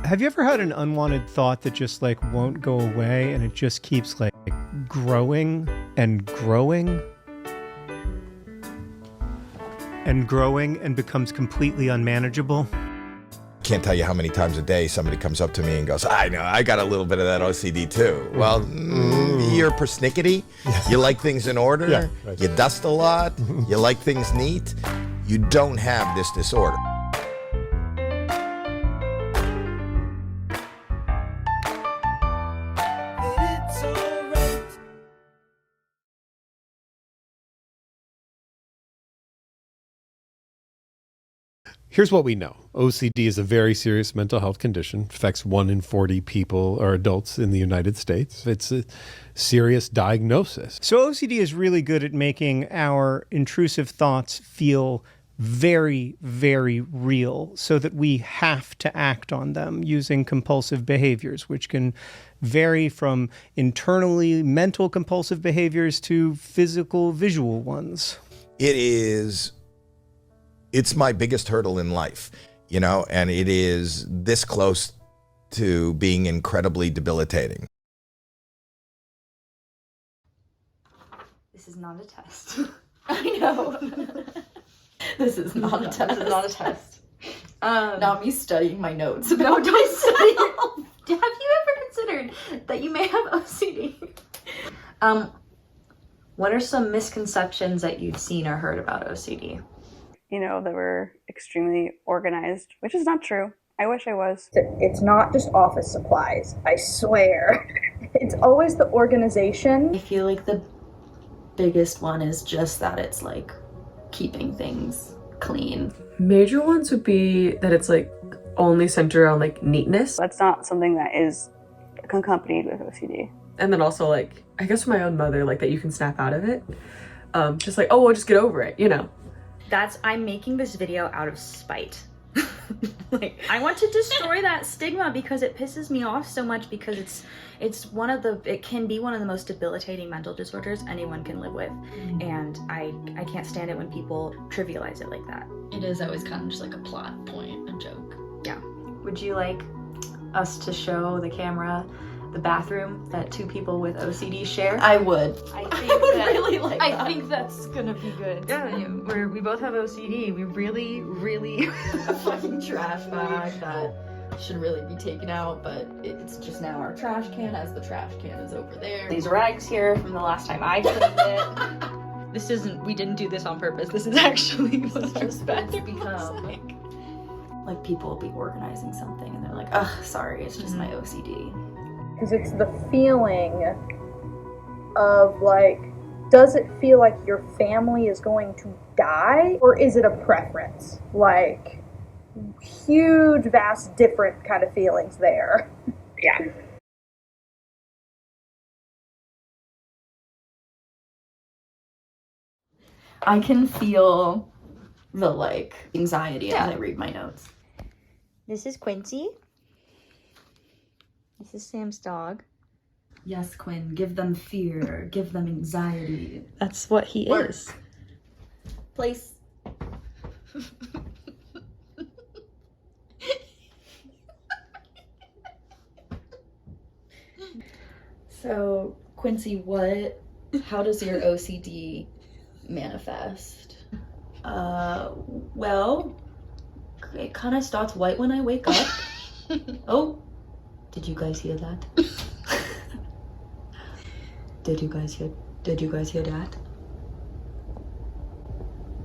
Have you ever had an unwanted thought that just like won't go away and it just keeps like growing and growing and growing and becomes completely unmanageable? Can't tell you how many times a day somebody comes up to me and goes, I know, I got a little bit of that OCD too. Well, you're persnickety. You like things in order. Yeah, right. You dust a lot. You like things neat. You don't have this disorder. Here's what we know. OCD is a very serious mental health condition. It affects 1 in 40 people or adults in the United States. It's a serious diagnosis. So OCD is really good at making our intrusive thoughts feel very, very real so that we have to act on them using compulsive behaviors, which can vary from internally mental compulsive behaviors to physical visual ones. It's my biggest hurdle in life, you know, and it is this close to being incredibly debilitating. This is not a test. I know. This is not a test. This is not a test. Not me studying my notes. No, don't study. Have you ever considered that you may have OCD? What are some misconceptions that you've seen or heard about OCD? You know, that we're extremely organized, which is not true. I wish I was. It's not just office supplies, I swear. It's always the organization. I feel like the biggest one is just that it's like keeping things clean. Major ones would be that it's like only centered on like neatness. That's not something that is accompanied with OCD. And then also like, I guess for my own mother, like that you can snap out of it. Just like, oh, we'll just get over it, you know? I'm making this video out of spite. Like, I want to destroy that stigma because it pisses me off so much, because it can be one of the most debilitating mental disorders anyone can live with. And I can't stand it when people trivialize it like that. It is always kind of just like a plot point, a joke. Yeah. Would you like us to show the camera the bathroom that two people with OCD share? I would. I think that's gonna be good. Yeah, we both have OCD. We really, really A fucking trash bag that should really be taken out, but it's just now our trash can, as the trash can is over there. these rags here from the last time I cleaned it. We didn't do this on purpose. This is actually what our bathroom become. Like, people will be organizing something and they're like, ugh, sorry, it's just my OCD. Because it's the feeling of like, does it feel like your family is going to die? Or is it a preference? Like, huge, vast, different kind of feelings there. Yeah. I can feel the like anxiety as I read my notes. This is Quincy. This is Sam's dog. Yes, Quinn, give them fear, give them anxiety. That's what he is. Place. So, Quincy, how does your OCD manifest? Well, it kind of starts right when I wake up. Oh, did you guys hear that? Did you guys hear that?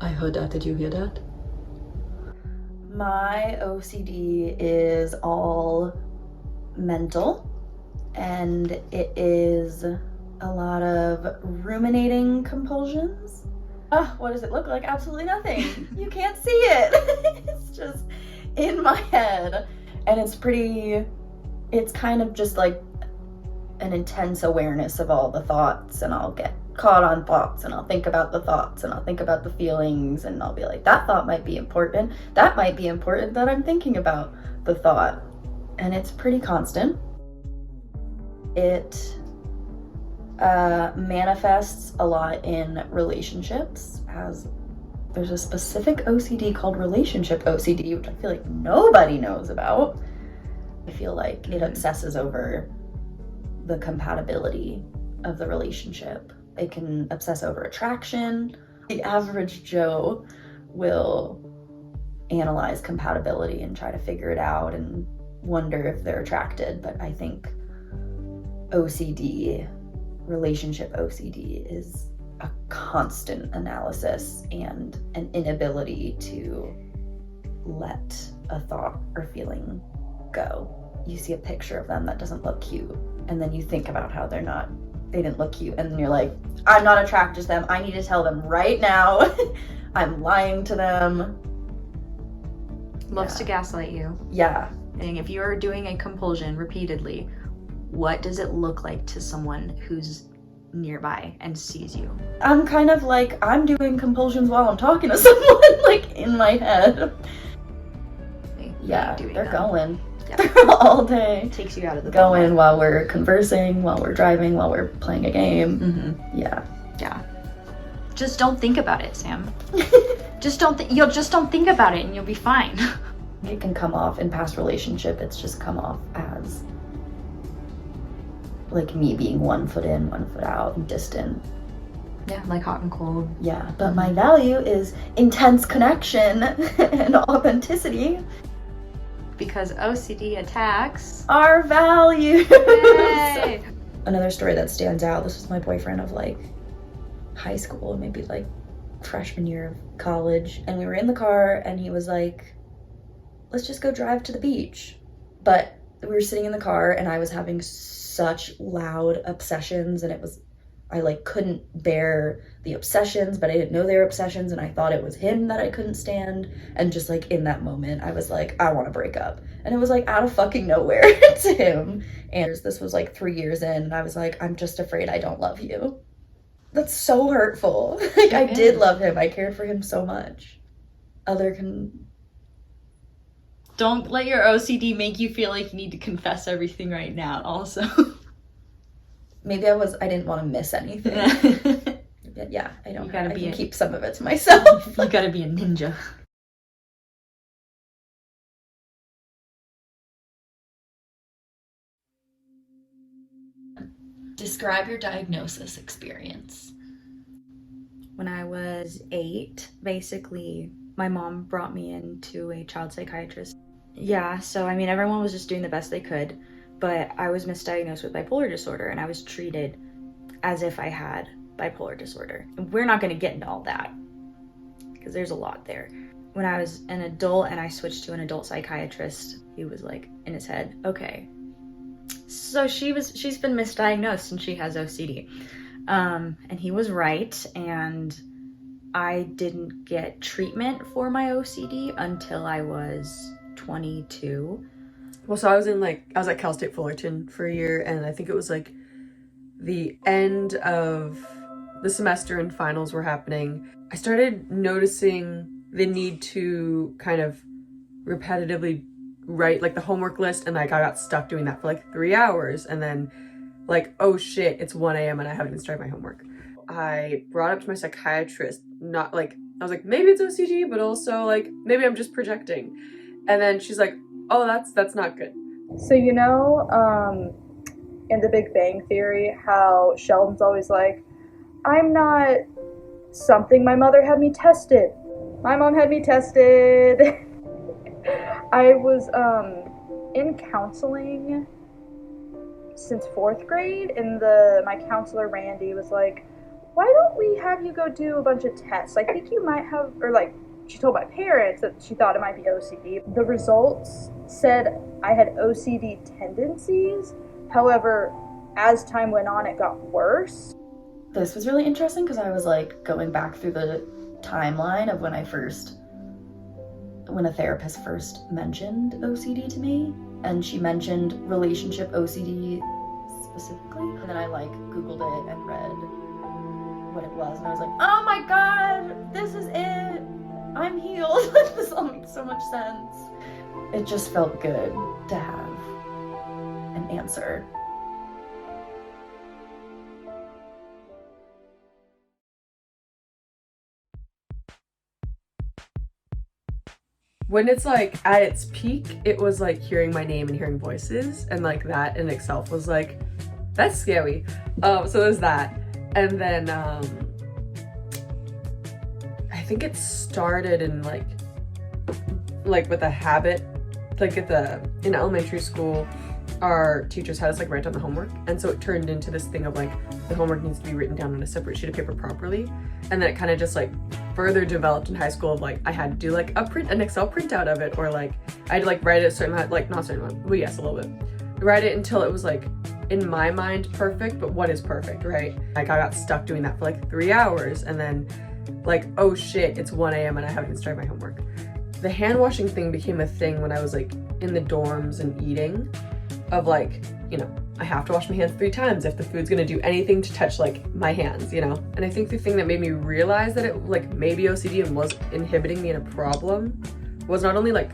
I heard that. Did you hear that? My OCD is all mental, and it is a lot of ruminating compulsions. What does it look like? Absolutely nothing. You can't see it. It's just in my head, and it's kind of just like an intense awareness of all the thoughts, and I'll get caught on thoughts, and I'll think about the thoughts, and I'll think about the feelings, and I'll be like, that thought might be important. That might be important that I'm thinking about the thought. And it's pretty constant. It manifests a lot in relationships, as there's a specific OCD called relationship OCD, which I feel like nobody knows about. I feel like it obsesses over the compatibility of the relationship. It can obsess over attraction. The average Joe will analyze compatibility and try to figure it out and wonder if they're attracted. But I think OCD, relationship OCD, is a constant analysis and an inability to let a thought or feeling go. You see a picture of them that doesn't look cute, and then you think about how they didn't look cute, and then you're like, I'm not attracted to them. I need to tell them right now. I'm lying to them. Loves to gaslight you. Yeah. And if you're doing a compulsion repeatedly, what does it look like to someone who's nearby and sees you? I'm kind of like, I'm doing compulsions while I'm talking to someone, like in my head. Yeah, they're going. Yeah. All day. Takes you out of the going moment. While we're conversing, while we're driving, while we're playing a game. Mm-hmm. Yeah. Yeah. Just don't think about it, Sam. Just don't think about it and you'll be fine. It can come off in past relationship, it's just come off as like me being 1 foot in, 1 foot out, and distant. Yeah, like hot and cold. Yeah, but my value is intense connection and authenticity. Because OCD attacks our values. Yay! Another story that stands out, this was my boyfriend of like high school, maybe like freshman year of college, and we were in the car and he was like, let's just go drive to the beach. But we were sitting in the car and I was having such loud obsessions, and I like couldn't bear the obsessions, but I didn't know they were obsessions, and I thought it was him that I couldn't stand. And just like in that moment, I was like, I want to break up. And it was like out of fucking nowhere to him. And this was like 3 years in, and I was like, I'm just afraid I don't love you. That's so hurtful. Like I did love him. I cared for him so much. Don't let your OCD make you feel like you need to confess everything right now also. Maybe I didn't want to miss anything. But yeah, I can keep some of it to myself. You gotta be a ninja. Describe your diagnosis experience. When I was 8, basically, my mom brought me into a child psychiatrist. Yeah, so I mean, everyone was just doing the best they could, but I was misdiagnosed with bipolar disorder, and I was treated as if I had bipolar disorder. We're not going to get into all that, because there's a lot there. When I was an adult and I switched to an adult psychiatrist, he was like, in his head, okay, so she's been misdiagnosed and she has OCD. And he was right, and I didn't get treatment for my OCD until I was 22. Well, so I was at Cal State Fullerton for a year, and I think it was like the end of the semester and finals were happening. I started noticing the need to kind of repetitively write like the homework list, and like I got stuck doing that for like 3 hours, and then like, oh shit, it's 1 a.m. and I haven't even started my homework. I brought up to my psychiatrist, not like, I was like, maybe it's OCD, but also like, maybe I'm just projecting. And then she's like, oh, that's not good. So, you know, in The Big Bang Theory, how Sheldon's always like, I'm not something, my mother had me tested. My mom had me tested. I was in counseling since 4th grade, and my counselor Randy was like, why don't we have you go do a bunch of tests? I think you might have, or like, she told my parents that she thought it might be OCD. The results said I had OCD tendencies. However, as time went on, it got worse. This was really interesting because I was like going back through the timeline of when a therapist first mentioned OCD to me, and she mentioned relationship OCD specifically, and then I like Googled it and read what it was, and I was like, oh my god, this is it, I'm healed. This all makes so much sense. It just felt good to have an answer. When it's like at its peak, it was like hearing my name and hearing voices, and like that in itself was like, that's scary. So there's that. And then I think it started in like with a habit, like in elementary school, our teachers had us like write down the homework, and so it turned into this thing of like the homework needs to be written down on a separate sheet of paper properly. And then it kind of just like further developed in high school of like I had to do like an Excel printout of it, or like I had to like write it a certain amount, like not a certain amount, well yes, a little bit, write it until it was like in my mind perfect, but what is perfect, right? Like I got stuck doing that for like 3 hours, and then like, oh shit, it's 1 a.m. and I haven't even started my homework. The hand washing thing became a thing when I was like in the dorms and eating, of like, you know, I have to wash my hands 3 times if the food's gonna do anything to touch like my hands, you know? And I think the thing that made me realize that it like maybe OCD and was inhibiting me in a problem was not only like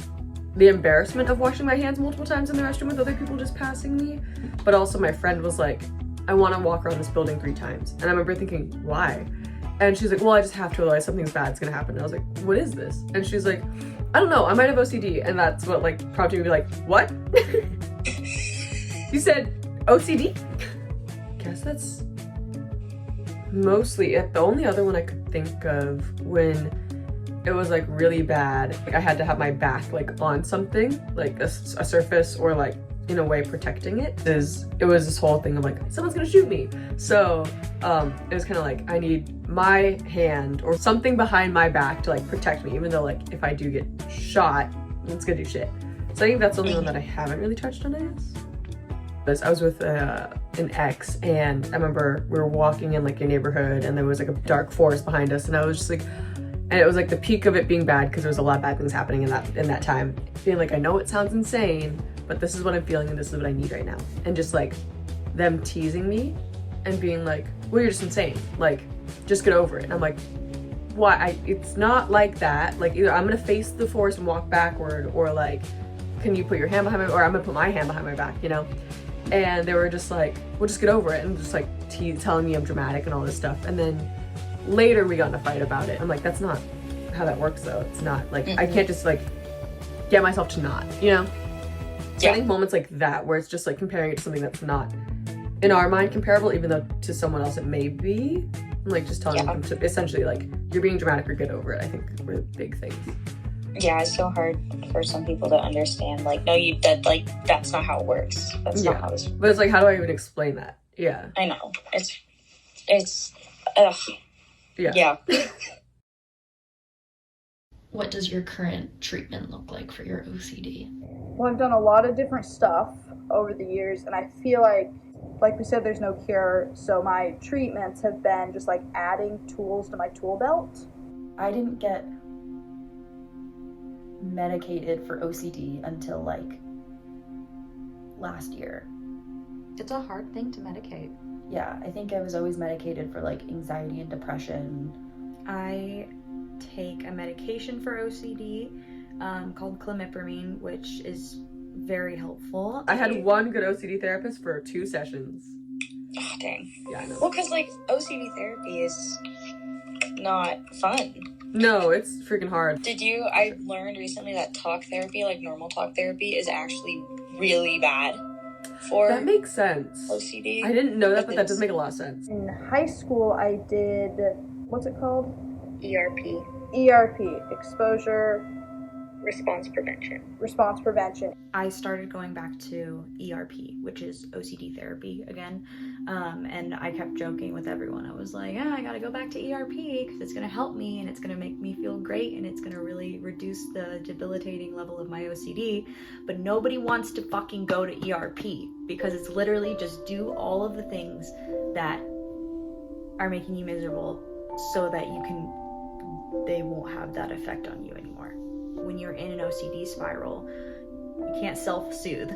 the embarrassment of washing my hands multiple times in the restroom with other people just passing me, but also my friend was like, I want to walk around this building 3 times. And I remember thinking, why? And she's like, well, I just have to, otherwise something's bad's gonna happen. And I was like, what is this? And she's like, I don't know, I might have OCD. And that's what like prompted me to be like, what? You said OCD? Guess that's mostly it. The only other one I could think of when it was like really bad, like I had to have my back like on something, like a surface, or like in a way protecting it, it was this whole thing of like, someone's gonna shoot me. So it was kind of like, I need my hand or something behind my back to like protect me, even though like if I do get shot, it's gonna do shit. So I think that's the only one that I haven't really touched on, I guess. I was with an ex, and I remember we were walking in like a neighborhood, and there was like a dark forest behind us, and I was just like, and it was like the peak of it being bad because there was a lot of bad things happening in that time. Being like, I know it sounds insane, but this is what I'm feeling and this is what I need right now. And just like them teasing me and being like, well, you're just insane. Like, just get over it. And I'm like, why? It's not like that. Like, either I'm gonna face the forest and walk backward, or like, can you put your hand behind my, or I'm gonna put my hand behind my back, you know? And they were just like, well, just get over it. And just like telling me I'm dramatic and all this stuff. And then later we got in a fight about it. I'm like, that's not how that works though. It's not like, I can't just like get myself to not, you know? So I think moments like that, where it's just like comparing it to something that's not in our mind comparable, even though to someone else it may be, and like just telling them to essentially like, you're being dramatic or get over it, I think were the big things. Yeah, it's so hard for some people to understand, like, no, that's not how it works. That's not how this works. But it's like, how do I even explain that? Yeah. I know. It's ugh. Yeah. What does your current treatment look like for your OCD? Well, I've done a lot of different stuff over the years, and I feel like we said, there's no cure, so my treatments have been just like adding tools to my tool belt. I didn't get medicated for OCD until like last year. It's a hard thing to medicate. Yeah, I think I was always medicated for like anxiety and depression. I take a medication for OCD called clomipramine, which is very helpful. I had one good OCD therapist for 2 sessions. Oh, dang. Yeah, I know. Well, because like OCD therapy is not fun. No, it's freaking hard. I learned recently that talk therapy, like normal talk therapy, is actually really bad for That makes sense. OCD. I didn't know that, but that does make a lot of sense. In high school, I did, what's it called? ERP. ERP, exposure Response prevention. response prevention. I started going back to ERP, which is OCD therapy again, and I kept joking with everyone. I was like, I gotta go back to ERP because it's gonna help me and it's gonna make me feel great and it's gonna really reduce the debilitating level of my OCD. But nobody wants to fucking go to ERP because it's literally just do all of the things that are making you miserable so that they won't have that effect on you anymore. When you're in an OCD spiral, you can't self-soothe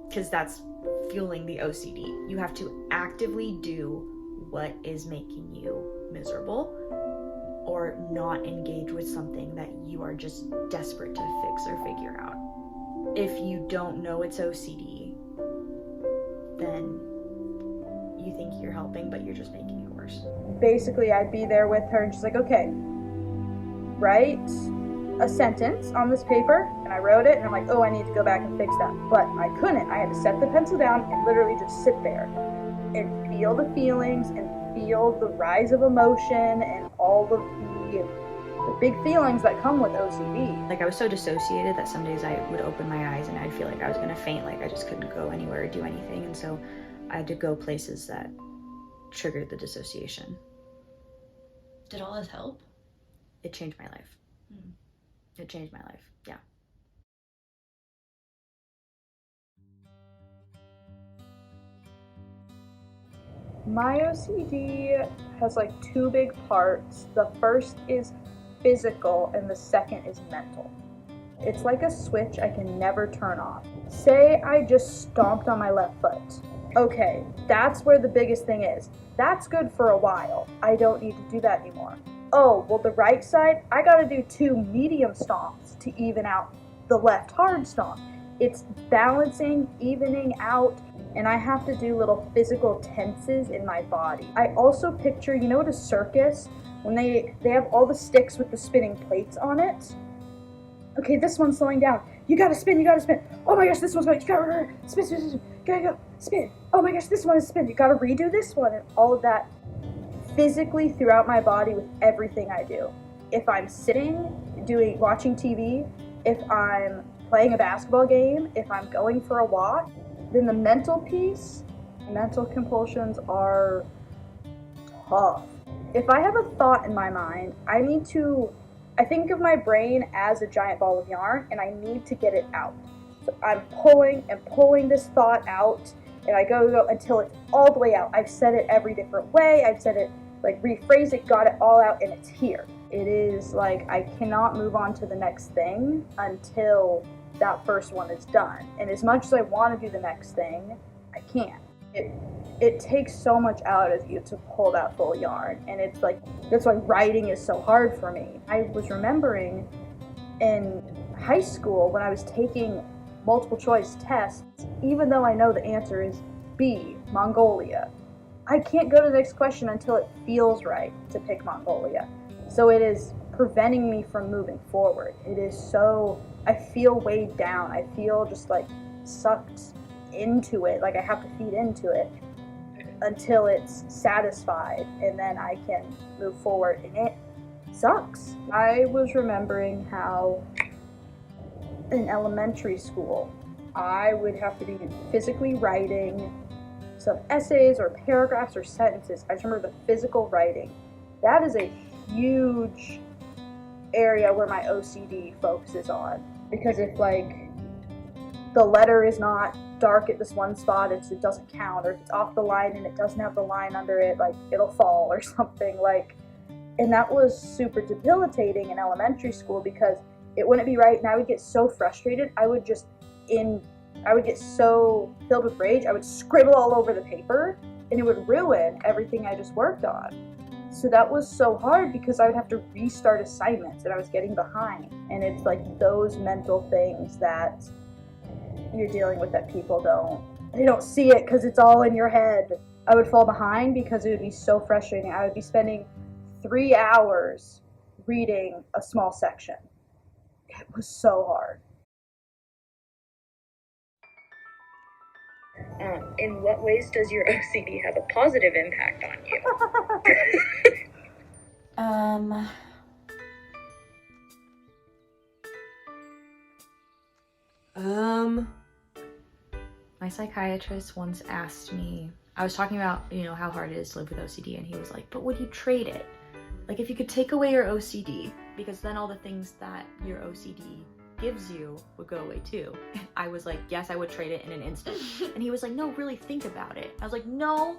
because that's fueling the OCD. You have to actively do what is making you miserable or not engage with something that you are just desperate to fix or figure out. If you don't know it's OCD, then you think you're helping, but you're just making it worse. Basically, I'd be there with her and she's like, okay, right? a sentence on this paper, and I wrote it, and I'm like, oh, I need to go back and fix that. But I couldn't. I had to set the pencil down and literally just sit there and feel the feelings and feel the rise of emotion and all of the big feelings that come with OCD. Like, I was so dissociated that some days I would open my eyes and I'd feel like I was gonna faint, like I just couldn't go anywhere or do anything. And so I had to go places that triggered the dissociation. Did all this help? It changed my life. It changed my life, yeah. My OCD has like two big parts. The first is physical and the second is mental. It's like a switch I can never turn off. Say I just stomped on my left foot. Okay, that's where the biggest thing is. That's good for a while. I don't need to do that anymore. Oh, well, the right side, I gotta do 2 medium stomps to even out the left hard stomp. It's balancing, evening out, and I have to do little physical tenses in my body. I also picture, you know, at a circus, when they have all the sticks with the spinning plates on it? Okay, this one's slowing down. You gotta spin, you gotta spin. Oh my gosh, this one's going, you gotta spin, spin, spin, gotta go, spin. Oh my gosh, this one is spin. You gotta redo this one, and all of that physically throughout my body with everything I do. If I'm sitting, watching TV, if I'm playing a basketball game, if I'm going for a walk, then the mental piece, mental compulsions are tough. If I have a thought in my mind, I think of my brain as a giant ball of yarn, and I need to get it out. So I'm pulling and pulling this thought out, and I go until it's all the way out. I've said it every different way. I've said it, like, rephrase it, got it all out, and it's here. It is like I cannot move on to the next thing until that first one is done. And as much as I want to do the next thing, I can't. It takes so much out of you to pull that full yarn, and it's like, that's why writing is so hard for me. I was remembering in high school when I was taking multiple choice tests, even though I know the answer is B, Mongolia, I can't go to the next question until it feels right to pick Mongolia. So it is preventing me from moving forward. It is so, I feel weighed down. I feel just like sucked into it, like I have to feed into it until it's satisfied, and then I can move forward, and it sucks. I was remembering how in elementary school I would have to be physically writing some essays or paragraphs or sentences. I just remember the physical writing. That is a huge area where my OCD focuses on, because if like the letter is not dark at this one spot, it doesn't count, or if it's off the line and it doesn't have the line under it, like it'll fall or something, like. And that was super debilitating in elementary school because it wouldn't be right, and I would get so frustrated. I would get so filled with rage, I would scribble all over the paper, and it would ruin everything I just worked on. So that was so hard because I would have to restart assignments, and I was getting behind. And it's like those mental things that you're dealing with that people don't see it because it's all in your head. I would fall behind because it would be so frustrating. I would be spending 3 hours reading a small section. It was so hard. In what ways does your OCD have a positive impact on you? My psychiatrist once asked me, I was talking about, how hard it is to live with OCD, and he was like, but would you trade it? Like, if you could take away your OCD, because then all the things that your OCD gives you would go away too. I was like, yes, I would trade it in an instant. And he was like, no, really think about it. I was like, no,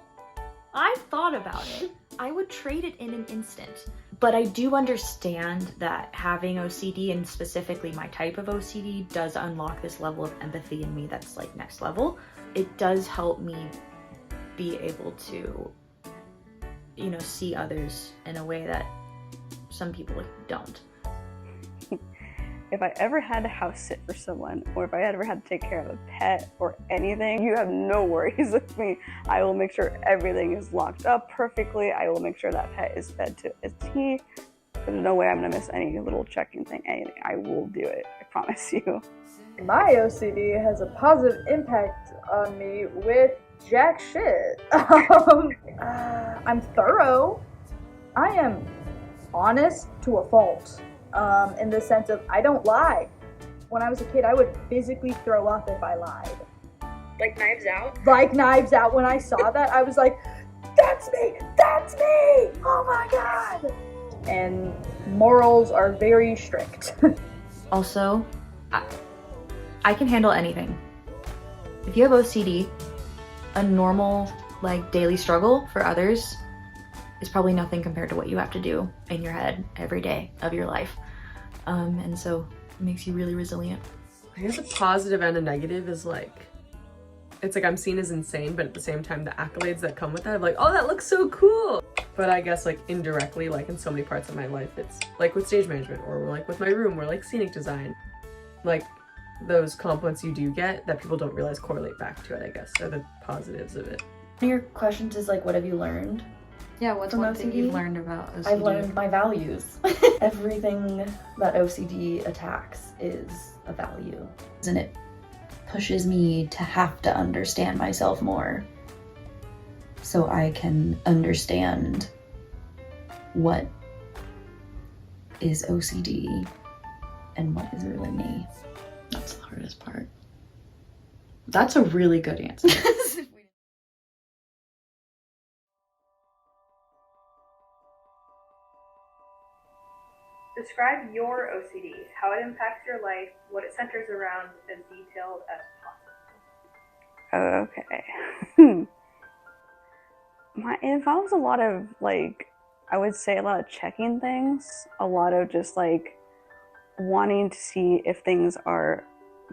I've thought about it. I would trade it in an instant. But I do understand that having OCD, and specifically my type of OCD, does unlock this level of empathy in me that's like next level. It does help me be able to, see others in a way that some people don't. If I ever had to house sit for someone, or if I ever had to take care of a pet or anything, you have no worries with me. I will make sure everything is locked up perfectly. I will make sure that pet is fed to a T. There's no way I'm gonna miss any little checking thing, anything. I will do it, I promise you. My OCD has a positive impact on me with jack shit. I'm thorough. I am honest to a fault, in the sense of I don't lie. When I was a kid, I would physically throw up if I lied. Like Knives Out? Like Knives Out. When I saw that, I was like, that's me! That's me! Oh my god! And morals are very strict. Also, I can handle anything. If you have OCD, a normal, like, daily struggle for others is probably nothing compared to what you have to do in your head every day of your life. And so it makes you really resilient. I guess a positive and a negative is like, it's like I'm seen as insane, but at the same time, the accolades that come with that, I'm like, oh, that looks so cool. But I guess like indirectly, like in so many parts of my life, it's like with stage management or like with my room or like scenic design, like those compliments you do get that people don't realize correlate back to it, I guess, are the positives of it. One of your questions is like, what have you learned? Yeah, what's From one thing OCD? you've learned about OCD? I've learned my values. Everything that OCD attacks is a value. And it pushes me to have to understand myself more so I can understand what is OCD and what is really me. That's the hardest part. That's a really good answer. Describe your OCD, how it impacts your life, what it centers around, as detailed as possible. Okay. It involves a lot of, like, I would say a lot of checking things, a lot of just, like, wanting to see if things are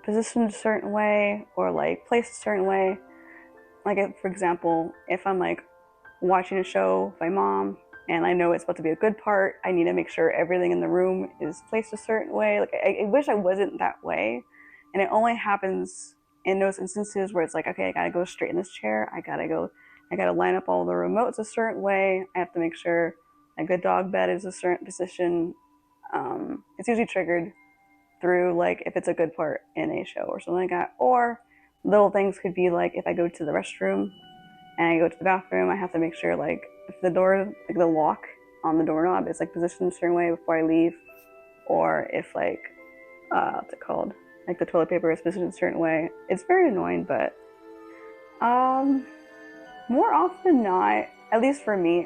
positioned a certain way or, like, placed a certain way. Like, for example, if I'm, like, watching a show with my mom, and I know it's supposed to be a good part, I need to make sure everything in the room is placed a certain way. Like, I wish I wasn't that way. And it only happens in those instances where it's like, okay, I gotta go straight in this chair. I gotta line up all the remotes a certain way. I have to make sure a good dog bed is a certain position. It's usually triggered through, like, if it's a good part in a show or something like that. Or little things could be like, if I go to the restroom and I go to the bathroom, I have to make sure, like, if the door, like the lock on the doorknob is like positioned a certain way before I leave, or if like, what's it called? Like the toilet paper is positioned a certain way. It's very annoying, but more often than not, at least for me,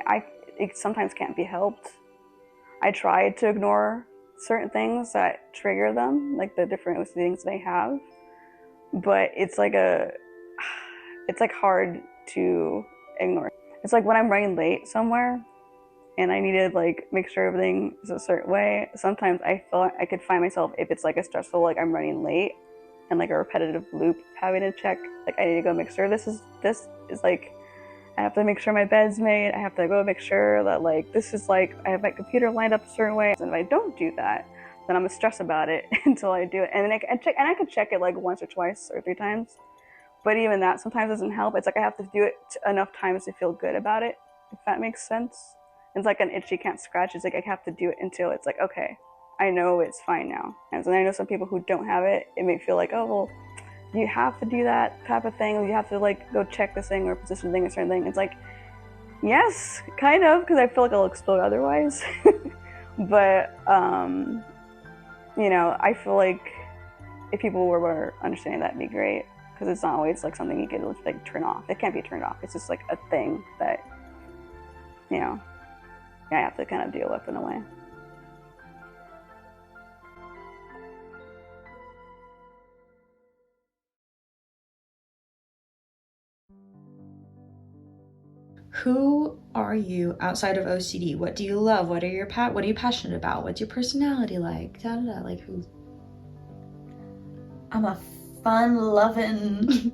it sometimes can't be helped. I try to ignore certain things that trigger them, like the different OCD things they have, but it's like hard to ignore. It's like when I'm running late somewhere and I need to like make sure everything is a certain way, sometimes I feel I could find myself, if it's like a stressful, like I'm running late and like a repetitive loop having to check, like I need to go make sure this is like, I have to make sure my bed's made, I have to go make sure that like this is like, I have my computer lined up a certain way, and if I don't do that, then I'm gonna stress about it until I do it. And then I could check it like once or twice or 3 times. But even that sometimes doesn't help. It's like I have to do it enough times to feel good about it, if that makes sense. It's like an itch you can't scratch. It's like I have to do it until it's like, okay, I know it's fine now. And so I know some people who don't have it, it may feel like, oh, well, you have to do that type of thing, or you have to like go check this thing or position thing or certain thing. It's like, yes, kind of, because I feel like I'll explode otherwise. But, you know, I feel like if people were understanding, that'd be great. Because it's not always like something you can like turn off. It can't be turned off. It's just like a thing that, you know, I have to kind of deal with in a way. Who are you outside of OCD? What do you love? What are you passionate about? What's your personality like? Da da da. Like who? I'm a fun-loving,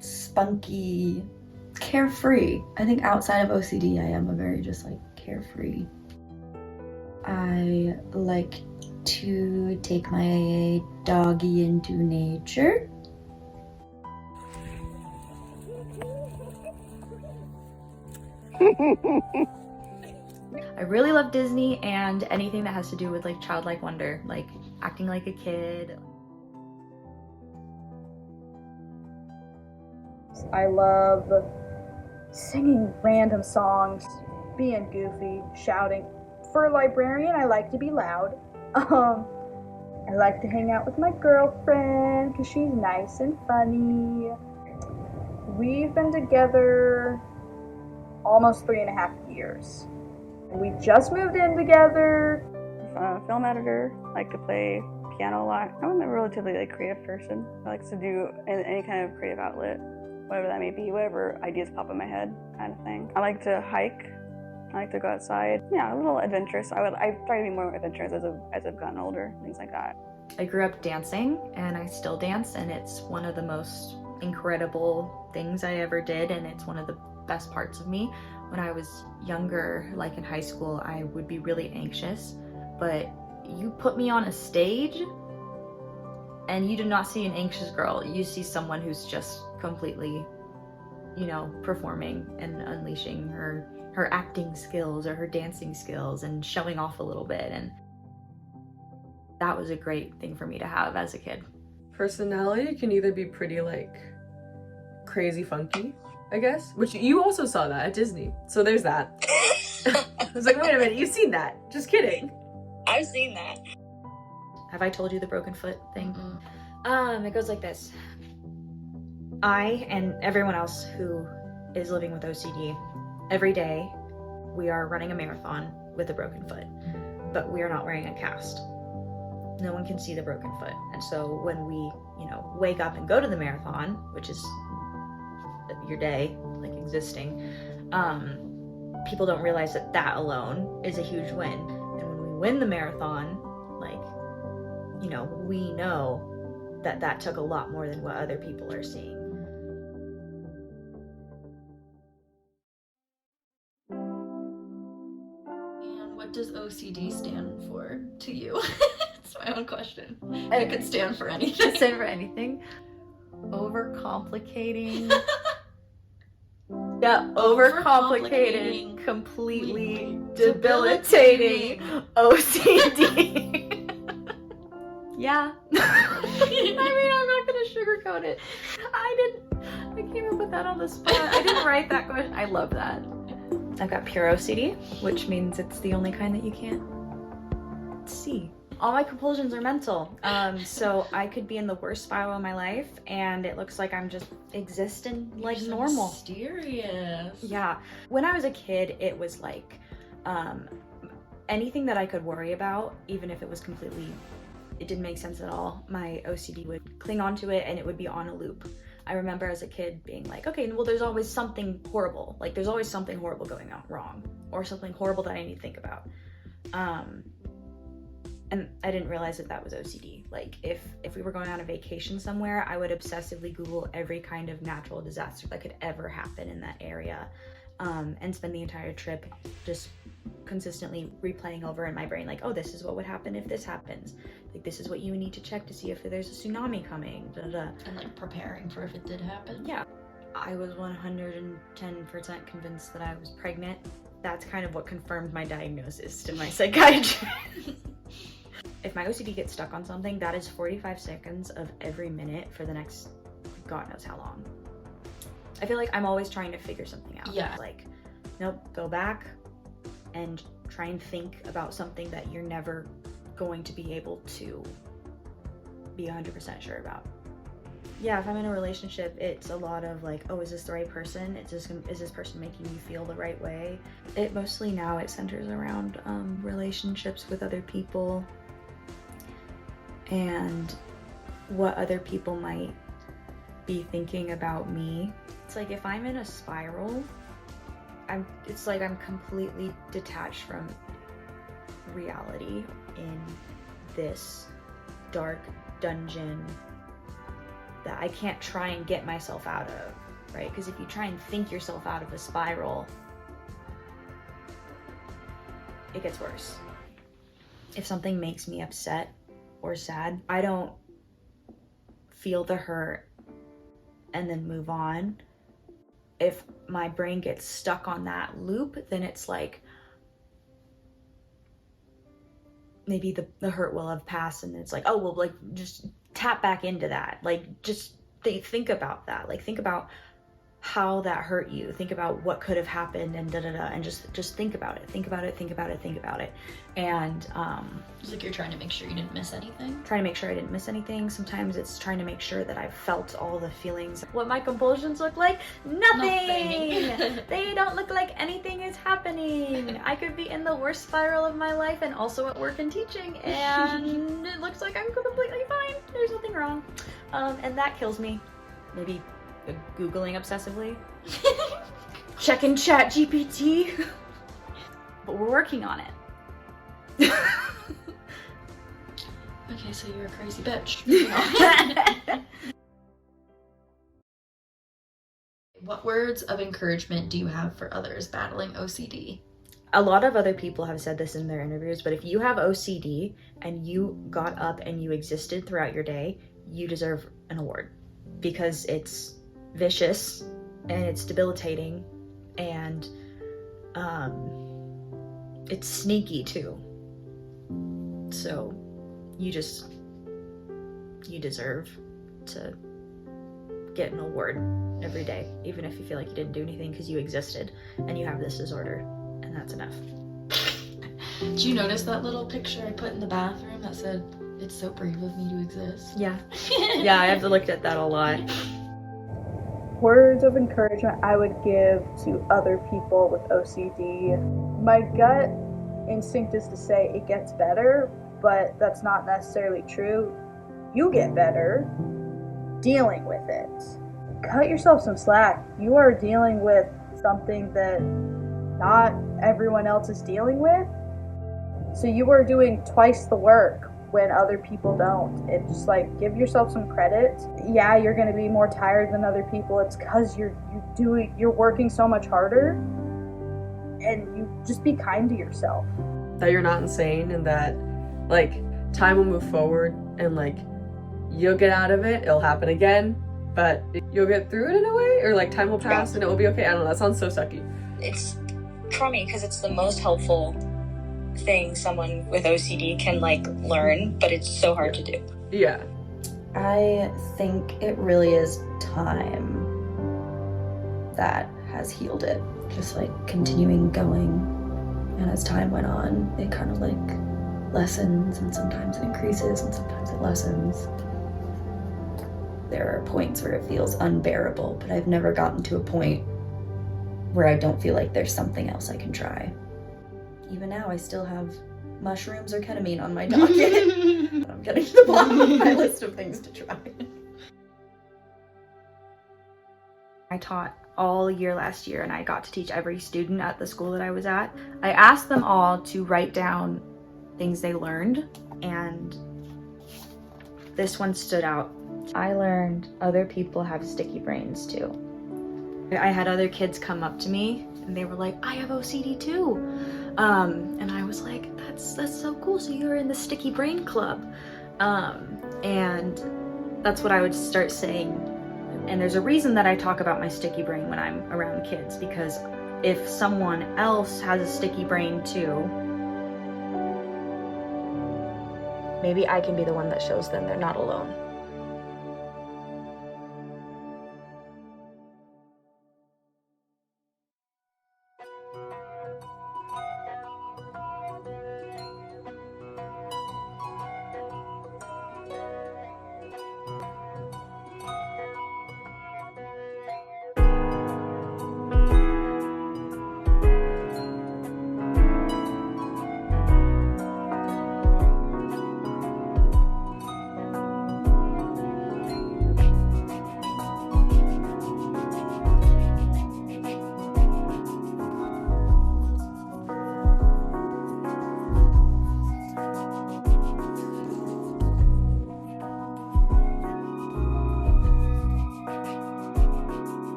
spunky, carefree. I think outside of OCD, I am a very just like carefree. I like to take my doggy into nature. I really love Disney and anything that has to do with like childlike wonder, like acting like a kid. I love singing random songs, being goofy, shouting. For a librarian, I like to be loud. I like to hang out with my girlfriend because she's nice and funny. We've been together almost 3.5 years. We just moved in together. I'm a film editor. I like to play piano a lot. I'm a relatively creative person. I like to do any kind of creative outlet, whatever that may be, whatever ideas pop in my head, kind of thing. I like to hike. I like to go outside. Yeah, a little adventurous. I try to be more adventurous as I've gotten older, things like that. I grew up dancing and I still dance, and it's one of the most incredible things I ever did, and it's one of the best parts of me. When I was younger, like in high school, I would be really anxious, but you put me on a stage and you do not see an anxious girl. You see someone who's just completely, you know, performing and unleashing her acting skills or her dancing skills and showing off a little bit, and that was a great thing for me to have as a kid. Personality can either be pretty crazy funky, I guess, which you also saw that at Disney, so there's that. I was like, wait a minute, you've seen that? Just kidding. I've seen that. Have I told you the broken foot thing? It goes like this. I and everyone else who is living with OCD, every day we are running a marathon with a broken foot, but we are not wearing a cast. No one can see the broken foot. And so when we, you know, wake up and go to the marathon, which is your day, like existing, people don't realize that that alone is a huge win. And when we win the marathon, like, you know, we know that that took a lot more than what other people are seeing. And what does OCD stand for to you? It's my own question. It could stand for anything. Could stand for anything. Overcomplicating. Yeah, overcomplicated, completely debilitating OCD. Yeah. I mean, I'm not gonna sugarcoat it. I came up with that on the spot. I didn't write that question. I love that. I've got pure OCD, which means it's the only kind that you can't see. All my compulsions are mental. So I could be in the worst spiral of my life and it looks like I'm just existing like You're so normal. mysterious. Yeah. When I was a kid, it was like anything that I could worry about, even if it was completely, it didn't make sense at all, my OCD would cling onto it and it would be on a loop. I remember as a kid being like, okay, well, there's always something horrible. Like there's always something horrible going on wrong or something horrible that I need to think about. And I didn't realize that that was OCD. Like if we were going on a vacation somewhere, I would obsessively Google every kind of natural disaster that could ever happen in that area, and spend the entire trip just consistently replaying over in my brain, like, oh, this is what would happen if this happens. Like, this is what you need to check to see if there's a tsunami coming. Da, da, da. And like preparing for if it did happen. Yeah. I was 110% convinced that I was pregnant. That's kind of what confirmed my diagnosis to my psychiatrist. If my OCD gets stuck on something, that is 45 seconds of every minute for the next God knows how long. I feel like I'm always trying to figure something out. Yeah. Like, nope, go back and try and think about something that you're never going to be able to be 100% sure about. Yeah, if I'm in a relationship, it's a lot of like, oh, is this the right person? Is this person making me feel the right way? It mostly now it centers around relationships with other people and what other people might be thinking about me. It's like if I'm in a spiral, it's like I'm completely detached from reality in this dark dungeon that I can't try and get myself out of, right? Because if you try and think yourself out of a spiral, it gets worse. If something makes me upset or sad, I don't feel the hurt and then move on. If my brain gets stuck on that loop, then it's like maybe the hurt will have passed, and it's like, oh, well, like, just tap back into that. Like, just think about that. Like, think about how that hurt you. Think about what could have happened, and and just think about it. Think about it. Think about it. Think about it. And it's like you're trying to make sure you didn't miss anything. Trying to make sure I didn't miss anything. Sometimes it's trying to make sure that I've felt all the feelings. What my compulsions look like? Nothing. They don't look like anything is happening. I could be in the worst spiral of my life and also at work and teaching, and it looks like I'm completely fine. There's nothing wrong. And that kills me. Maybe Googling obsessively. Checking ChatGPT. But we're working on it. Okay, so you're a crazy bitch. What words of encouragement do you have for others battling OCD? A lot of other people have said this in their interviews, but if you have OCD and you got up and you existed throughout your day, you deserve an award, because it's vicious and it's debilitating, and it's sneaky too. So you deserve to get an award every day, even if you feel like you didn't do anything, because you existed and you have this disorder, and that's enough. Did you notice that little picture I put in the bathroom that said, "It's so brave of me to exist"? Yeah. Yeah, I have to look at that a lot. Words of encouragement I would give to other people with OCD. My gut instinct is to say it gets better, but that's not necessarily true. You get better dealing with it. Cut yourself some slack. You are dealing with something that not everyone else is dealing with. So you are doing twice the work when other people don't. And just like, give yourself some credit. Yeah, you're gonna be more tired than other people. It's because you're working so much harder, and you just be kind to yourself. That you're not insane, and that like time will move forward, and like you'll get out of it. It'll happen again, but you'll get through it in a way, or like time will pass and it will be okay. I don't know, that sounds so sucky. It's for me because it's the most helpful thing someone with OCD can like learn, but it's so hard to do. Yeah. I think it really is time that has healed it. Just like continuing going, and as time went on, it kind of like lessens, and sometimes it increases and sometimes it lessens. There are points where it feels unbearable, but I've never gotten to a point where I don't feel like there's something else I can try. Even now, I still have mushrooms or ketamine on my docket. I'm getting to the bottom of my list of things to try. I taught all year last year, and I got to teach every student at the school that I was at. I asked them all to write down things they learned, and this one stood out. I learned other people have sticky brains too. I had other kids come up to me and they were like, "I have OCD too." And I was like, that's so cool. So you're in the sticky brain club. And that's what I would start saying. And there's a reason that I talk about my sticky brain when I'm around kids, because if someone else has a sticky brain too, maybe I can be the one that shows them they're not alone.